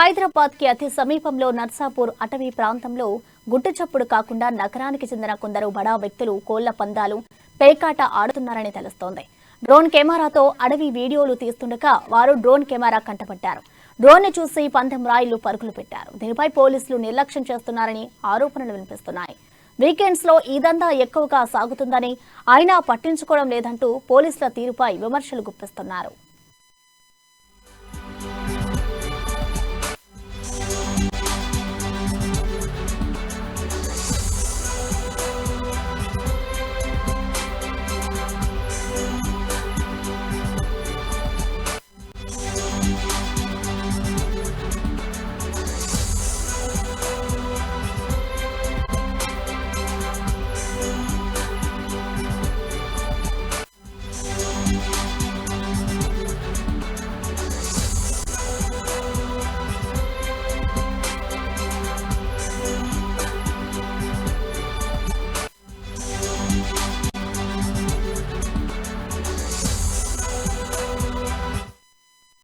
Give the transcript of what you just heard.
హైదరాబాద్ కి అతి సమీపంలో నర్సాపూర్ అటవీ ప్రాంతంలో గుట్టుచప్పుడు కాకుండా నగరానికి చెందిన కొందరు బడా వ్యక్తులు కోళ్ల పందాలు పేకాట ఆడుతున్నారని తెలుస్తోంది. డ్రోన్ కెమెరాతో అడవి వీడియోలు తీస్తుండగా వారు డ్రోన్ కెమెరా కంటపడ్డారు. డ్రోన్ ని చూసి పందెం రాయిలు పరుగులు పెట్టారు. దీనిపై పోలీసులు నిర్లక్ష్యం చేస్తున్నారని ఆరోపణలు వినిపిస్తున్నాయి. వీకెండ్స్ లో ఈ దందా ఎక్కువగా సాగుతుందని అయినా పట్టించుకోవడం లేదంటూ పోలీసుల తీరుపై విమర్శలు గుప్పిస్తున్నారు.